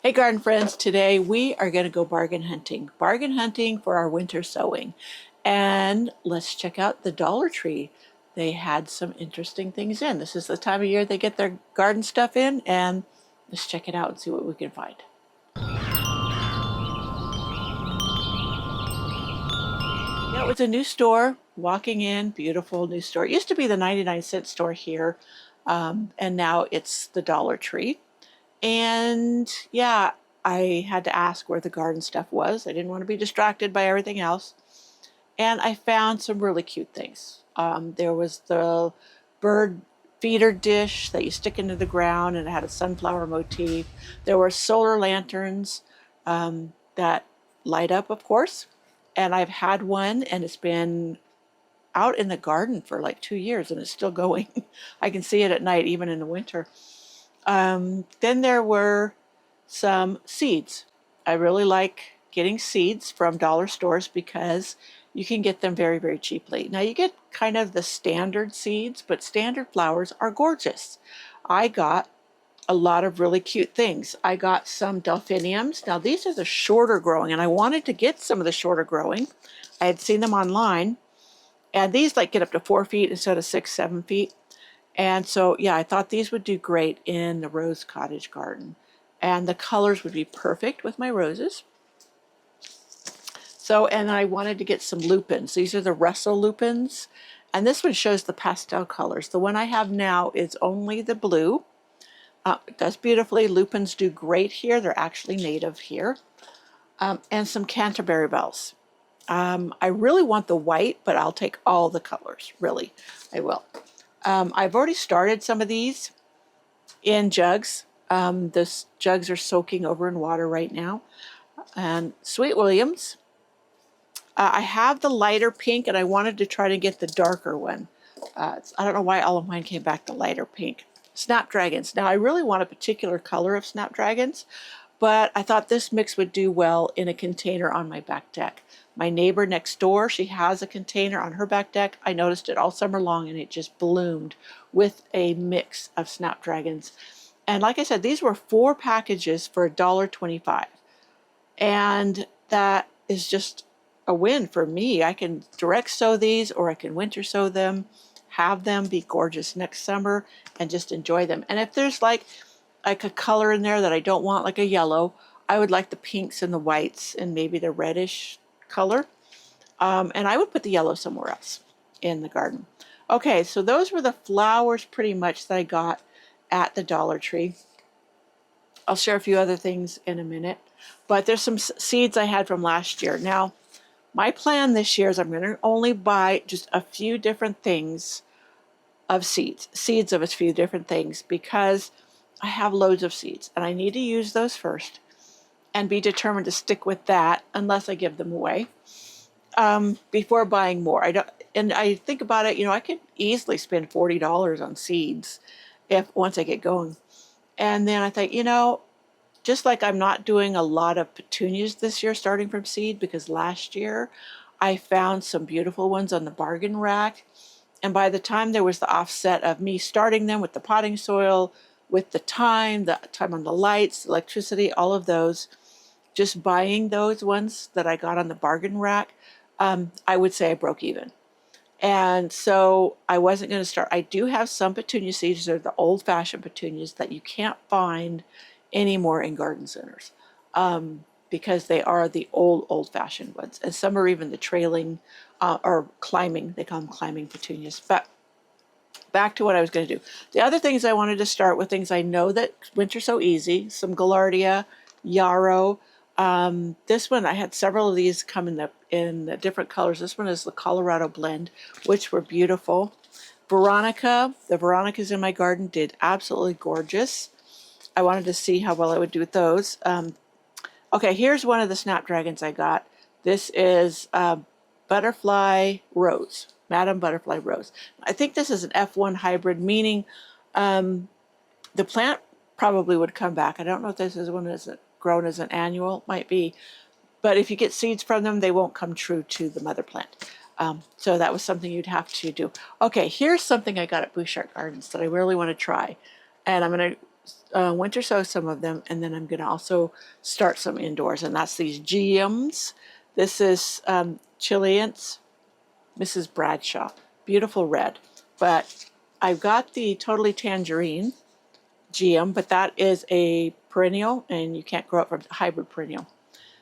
Hey garden friends, today we are going to go bargain hunting. Bargain hunting for our winter sowing. And let's check out the Dollar Tree. They had some interesting things in. This is the time of year they get their garden stuff in, and let's check it out and see what we can find. Yeah, it was a new store. Walking in, beautiful new store. It used to be the 99-cent store here, and now it's the Dollar Tree. And yeah, I had to ask where the garden stuff was. I didn't want to be distracted by everything else. And I found some really cute things. There was the bird feeder dish that you stick into the ground, and it had a sunflower motif. There were solar lanterns that light up, of course. And I've had one, and it's been out in the garden for like 2 years, and it's still going. I can see it at night, even in the winter. Then there were some seeds. I really like getting seeds from dollar stores because you can get them very, very cheaply. Now you get kind of the standard seeds, but standard flowers are gorgeous. I got a lot of really cute things. I got some delphiniums. Now these are the shorter growing, and I wanted to get some of the shorter growing. I had seen them online, and these like get up to 4 feet instead of 6, 7 feet. And so, yeah, I thought these would do great in the rose cottage garden. And the colors would be perfect with my roses. So, and I wanted to get some lupins. These are the Russell lupins. And this one shows the pastel colors. The one I have now is only the blue. It does beautifully. Lupins do great here. They're actually native here. And some Canterbury bells. I really want the white, but I'll take all the colors, really. I will. I've already started some of these in jugs. The jugs are soaking over in water right now. And Sweet Williams. I have the lighter pink, and I wanted to try to get the darker one. I don't know why all of mine came back the lighter pink. Snapdragons. Now, I really want a particular color of snapdragons, but I thought this mix would do well in a container on my back deck. My neighbor next door, she has a container on her back deck. I noticed it all summer long, and it just bloomed with a mix of snapdragons. And like I said, these were 4 packages for $1.25. And that is just a win for me. I can direct sow these, or I can winter sow them, have them be gorgeous next summer, and just enjoy them. And if there's like a color in there that I don't want, like a yellow, I would like the pinks and the whites and maybe the reddish color. And I would put the yellow somewhere else in the garden. Okay, so those were the flowers pretty much that I got at the Dollar Tree. I'll share a few other things in a minute, but there's some seeds I had from last year. Now, my plan this year is I'm going to only buy just a few different things of seeds of a few different things, because I have loads of seeds and I need to use those first and be determined to stick with that unless I give them away before buying more. And I think about it, I could easily spend $40 on seeds once I get going. And then I thought, just like I'm not doing a lot of petunias this year starting from seed, because last year I found some beautiful ones on the bargain rack. And by the time there was the offset of me starting them with the potting soil, with the time on the lights, electricity, all of those, just buying those ones that I got on the bargain rack, I would say I broke even. And so I wasn't going to start. I do have some petunia seeds. They're the old-fashioned petunias that you can't find anymore in garden centers, because they are the old-fashioned ones. And some are even the trailing or climbing. They call them climbing petunias. But back to what I was going to do. The other things I wanted to start with, things I know that winter so easy, some gaillardia, yarrow. This one, I had several of these come in the different colors. This one is the Colorado blend, which were beautiful. Veronica, the Veronicas in my garden did absolutely gorgeous. I wanted to see how well I would do with those. Okay, here's one of the snapdragons I got. This is Butterfly Rose, Madam Butterfly Rose. I think this is an F1 hybrid, meaning the plant probably would come back. I don't know if this is one that's grown as an annual, might be. But if you get seeds from them, they won't come true to the mother plant. So that was something you'd have to do. Okay, here's something I got at Bouchard Gardens that I really want to try. And I'm going to winter sow some of them, and then I'm going to also start some indoors, and that's these geums. This is Chileans, Mrs. Bradshaw, beautiful red. But I've got the Totally Tangerine geum, but that is a perennial, and you can't grow it from a hybrid perennial.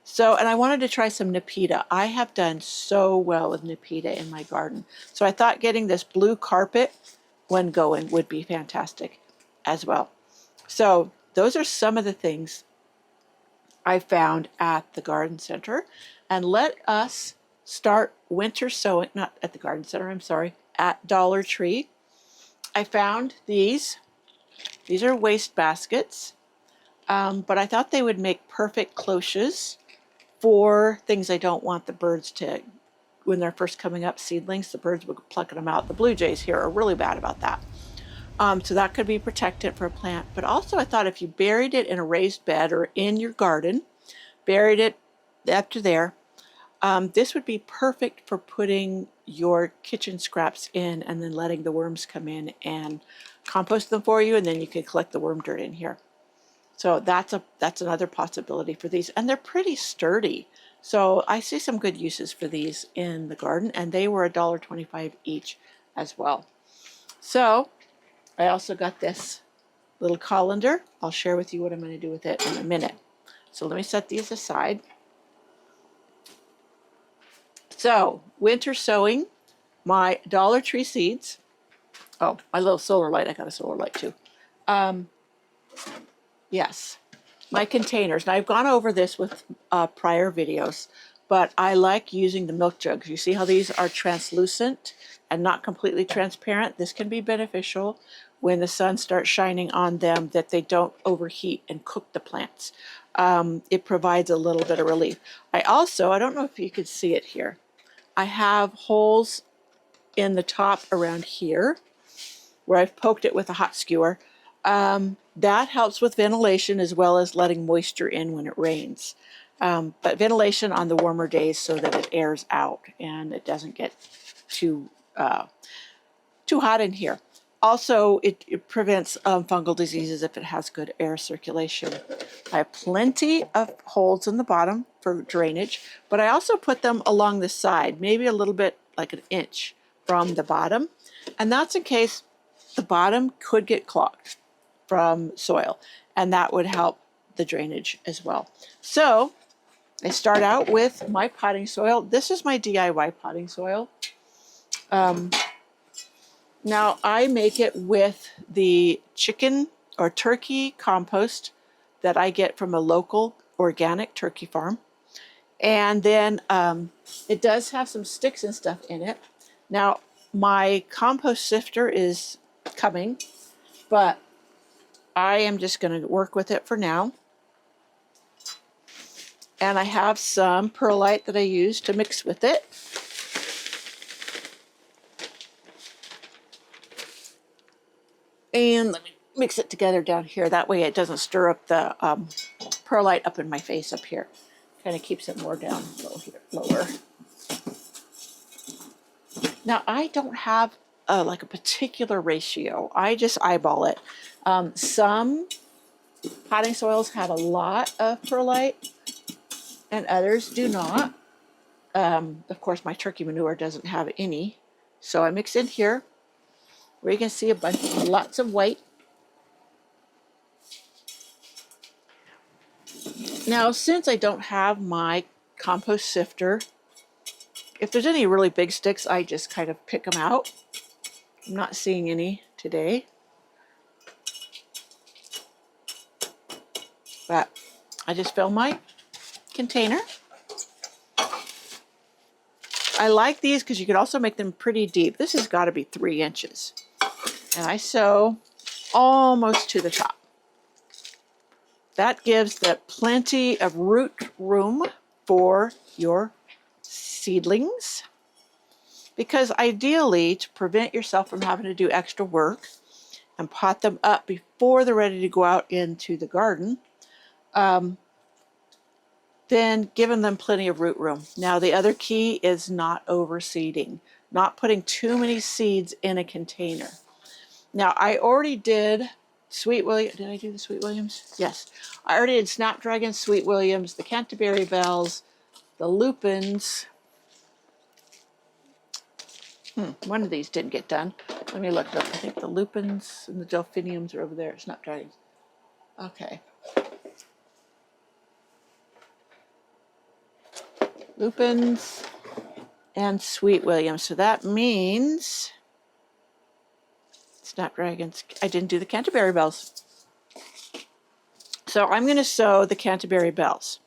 So, and I wanted to try some Nepeta. I have done so well with Nepeta in my garden. So I thought getting this blue carpet when going would be fantastic as well. So those are some of the things I found at the garden center. And let us start winter sowing, not at the garden center, I'm sorry, at Dollar Tree. I found these. These are waste baskets, but I thought they would make perfect cloches for things I don't want the birds to, when they're first coming up, seedlings, the birds would pluck them out. The blue jays here are really bad about that. So that could be protected for a plant. But also I thought if you buried it in a raised bed or in your garden, buried it up to there, this would be perfect for putting your kitchen scraps in and then letting the worms come in and compost them for you, and then you can collect the worm dirt in here. So that's another possibility for these, and they're pretty sturdy. So I see some good uses for these in the garden, and they were $1.25 each as well. So I also got this little colander. I'll share with you what I'm going to do with it in a minute. So let me set these aside. So winter sowing, my Dollar Tree seeds. Oh, my little solar light. I got a solar light too. Yes, my containers. Now I've gone over this with prior videos, but I like using the milk jugs. You see how these are translucent and not completely transparent? This can be beneficial when the sun starts shining on them, that they don't overheat and cook the plants. It provides a little bit of relief. I don't know if you could see it here, I have holes in the top around here where I've poked it with a hot skewer. That helps with ventilation as well as letting moisture in when it rains. But ventilation on the warmer days so that it airs out and it doesn't get too hot in here. Also, it prevents fungal diseases if it has good air circulation. I have plenty of holes in the bottom for drainage, but I also put them along the side, maybe a little bit like an inch from the bottom. And that's in case the bottom could get clogged from soil, and that would help the drainage as well. So I start out with my potting soil. This is my DIY potting soil. Now I make it with the chicken or turkey compost that I get from a local organic turkey farm. And then it does have some sticks and stuff in it. Now my compost sifter is coming, but I am just going to work with it for now. And I have some perlite that I use to mix with it. And let me mix it together down here. That way it doesn't stir up the perlite up in my face up here. Kind of keeps it more down lower. Now I don't have like a particular ratio. I just eyeball it. Some potting soils have a lot of perlite and others do not. Of course, my turkey manure doesn't have any. So I mix in here where you can see lots of white. Now, since I don't have my compost sifter, if there's any really big sticks, I just kind of pick them out. I'm not seeing any today. But I just fill my container. I like these because you can also make them pretty deep. This has got to be 3 inches. And I sow almost to the top. That gives that plenty of root room for your seedlings. Because ideally, to prevent yourself from having to do extra work and pot them up before they're ready to go out into the garden, then giving them plenty of root room. Now, the other key is not overseeding, not putting too many seeds in a container. Now, I already did Sweet William. Did I do the Sweet Williams? Yes. I already did Snapdragon, Sweet Williams, the Canterbury Bells, the Lupins. One of these didn't get done. Let me look it up. I think the Lupins and the Delphiniums are over there. Snapdragons. Okay. Lupins and Sweet Williams. So that means Snapdragons. I didn't do the Canterbury Bells. So I'm going to sow the Canterbury Bells.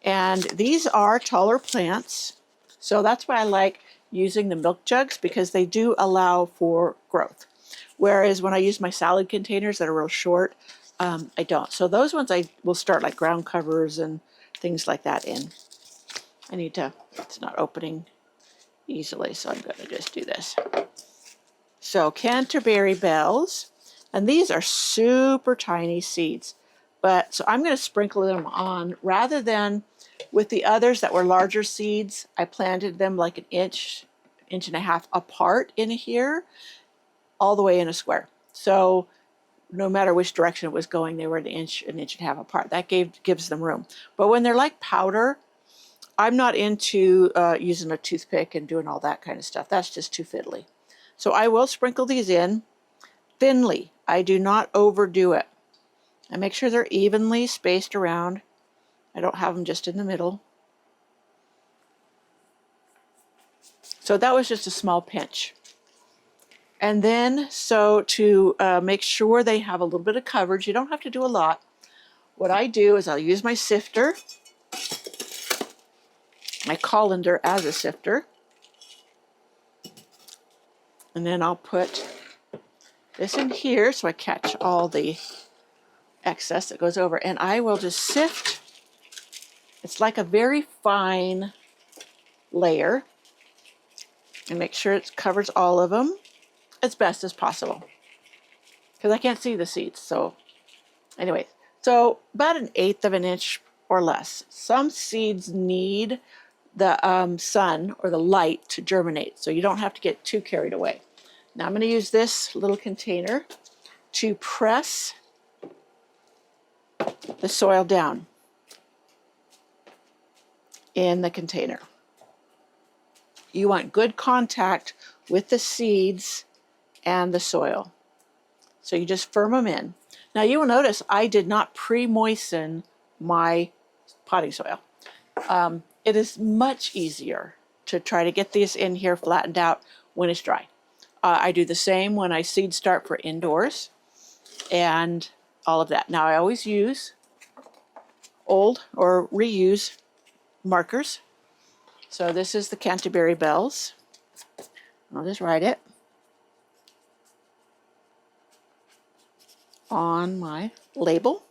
And these are taller plants. So that's why I like using the milk jugs, because they do allow for growth. Whereas when I use my salad containers that are real short, I don't. So those ones I will start like ground covers and things like that in. I need to, it's not opening easily, so I'm going to just do this. So Canterbury Bells, and these are super tiny seeds. But so I'm going to sprinkle them on rather than with the others that were larger seeds. I planted them like an inch, inch and a half apart in here, all the way in a square. So no matter which direction it was going, they were an inch and a half apart. That gives them room. But when they're like powder, I'm not into using a toothpick and doing all that kind of stuff. That's just too fiddly. So I will sprinkle these in thinly. I do not overdo it. I make sure they're evenly spaced around. I don't have them just in the middle. So that was just a small pinch. And then, so to make sure they have a little bit of coverage, you don't have to do a lot. What I do is I'll use my sifter, my colander as a sifter. And then I'll put this in here so I catch all the excess that goes over. And I will just sift. It's like a very fine layer. And make sure it covers all of them as best as possible. Because I can't see the seeds. So anyway, so about 1/8 of an inch or less. Some seeds need the sun or the light to germinate. So you don't have to get too carried away. Now I'm going to use this little container to press the soil down in the container. You want good contact with the seeds and the soil. So you just firm them in. Now you will notice I did not pre-moisten my potting soil. It is much easier to try to get these in here flattened out when it's dry. I do the same when I seed start for indoors and all of that. Now I always use old or reuse markers. So this is the Canterbury Bells. I'll just write it on my label.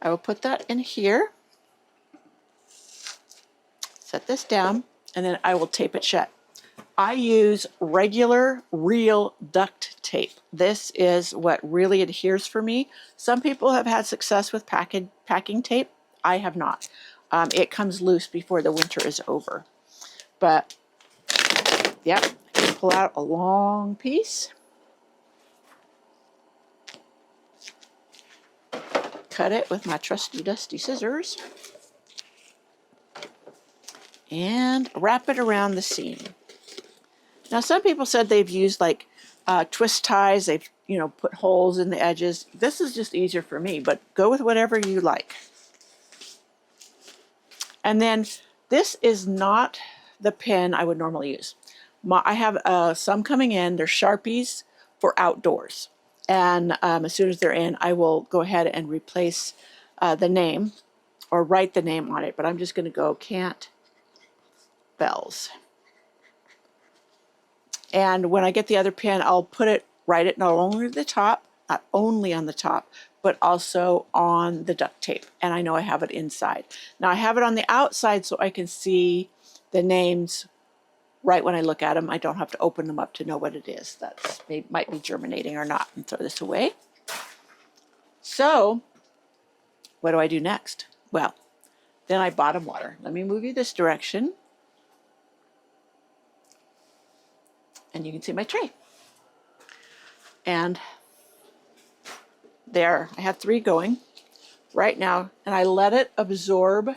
I will put that in here, set this down, and then I will tape it shut. I use regular, real duct tape. This is what really adheres for me. Some people have had success with packing tape. I have not. It comes loose before the winter is over. But, yep, I can pull out a long piece. Cut it with my trusty dusty scissors. And wrap it around the seam. Now, some people said they've used like twist ties. They've, put holes in the edges. This is just easier for me, but go with whatever you like. And then this is not the pen I would normally use. I have some coming in. They're Sharpies for outdoors. And as soon as they're in, I will go ahead and replace the name or write the name on it. But I'm just going to go Cant Bells. And when I get the other pen, I'll write it not only at the top, not only on the top, but also on the duct tape. And I know I have it inside. Now I have it on the outside so I can see the names right when I look at them. I don't have to open them up to know what it is. That might be germinating or not. And throw this away. So what do I do next? Well, then I bottom water. Let me move you this direction. And you can see my tray. And There, I have 3 going right now, and I let it absorb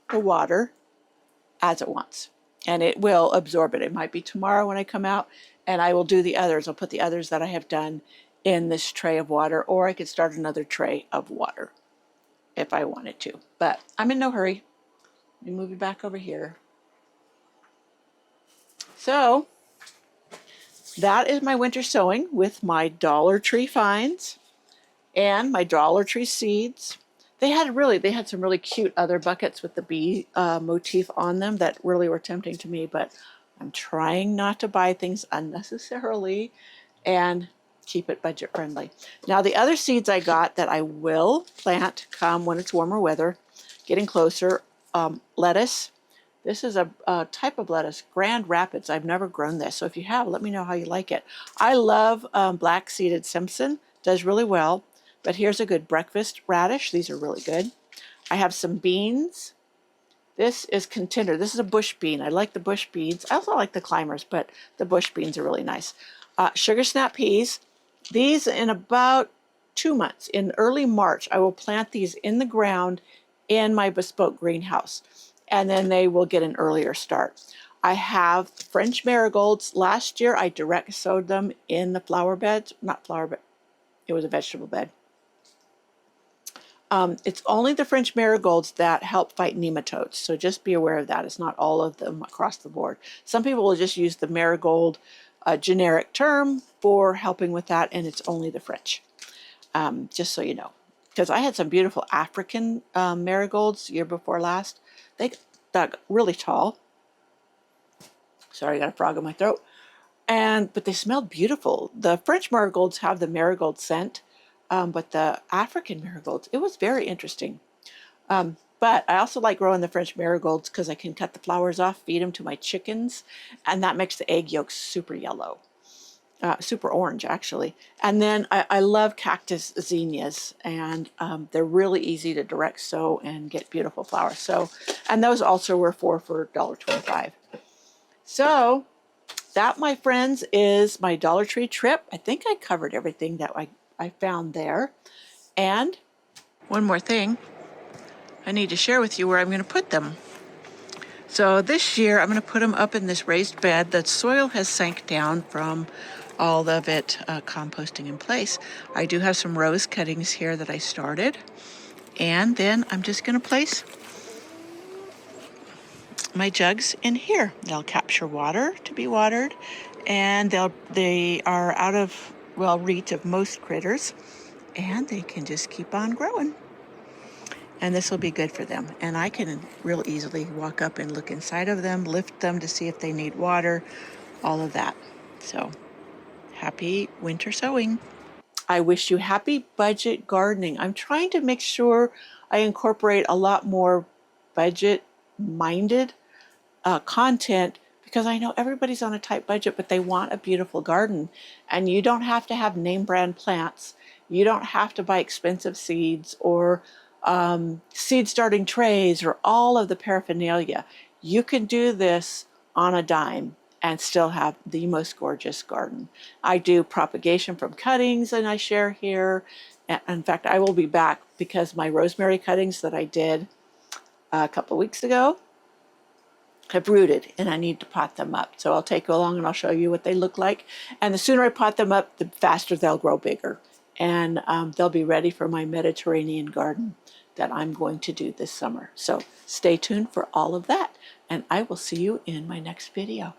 the water as it wants. And it will absorb it. It might be tomorrow when I come out, and I will do the others. I'll put the others that I have done in this tray of water, or I could start another tray of water if I wanted to. But I'm in no hurry. Let me move you back over here. So that is my winter sowing with my Dollar Tree finds and my Dollar Tree seeds. They had some really cute other buckets with the bee motif on them that really were tempting to me, but I'm trying not to buy things unnecessarily and keep it budget friendly. Now the other seeds I got that I will plant come when it's warmer weather, getting closer, lettuce. This is a type of lettuce, Grand Rapids. I've never grown this, so if you have, let me know how you like it. I love black-seeded Simpson, does really well, but here's a good breakfast radish. These are really good. I have some beans. This is contender. This is a bush bean. I like the bush beans. I also like the climbers, but the bush beans are really nice. Sugar snap peas. These in about 2 months, in early March, I will plant these in the ground in my bespoke greenhouse, and then they will get an earlier start. I have French marigolds. Last year, I direct sowed them in the flower beds. Not flower bed. It was a vegetable bed. It's only the French marigolds that help fight nematodes, so just be aware of that. It's not all of them across the board. Some people will just use the marigold generic term for helping with that, and it's only the French, just so you know. Because I had some beautiful African marigolds year before last. They got really tall. Sorry, I got a frog in my throat. But they smelled beautiful. The French marigolds have the marigold scent, but the African marigolds, it was very interesting. But I also like growing the French marigolds because I can cut the flowers off, feed them to my chickens, and that makes the egg yolks super yellow. Super orange, actually. And then I love cactus zinnias, and they're really easy to direct sow and get beautiful flowers. So, and those also were for $1.25. So that, my friends, is my Dollar Tree trip. I think I covered everything that I found there. And one more thing, I need to share with you where I'm going to put them. So this year, I'm going to put them up in this raised bed. The soil has sank down from all of it composting in place. I do have some rose cuttings here that I started. And then I'm just going to place my jugs in here. They'll capture water to be watered, and they are out of, well, reach of most critters, and they can just keep on growing. And this will be good for them. And I can real easily walk up and look inside of them, lift them to see if they need water, all of that. So happy winter sowing. I wish you happy budget gardening. I'm trying to make sure I incorporate a lot more budget-minded content, because I know everybody's on a tight budget, but they want a beautiful garden. And you don't have to have name brand plants. You don't have to buy expensive seeds or seed starting trays or all of the paraphernalia. You can do this on a dime and still have the most gorgeous garden. I do propagation from cuttings, and I share here. In fact, I will be back because my rosemary cuttings that I did a couple weeks ago have rooted, and I need to pot them up. So I'll take you along and I'll show you what they look like. And the sooner I pot them up, the faster they'll grow bigger. And they'll be ready for my Mediterranean garden that I'm going to do this summer. So stay tuned for all of that, and I will see you in my next video.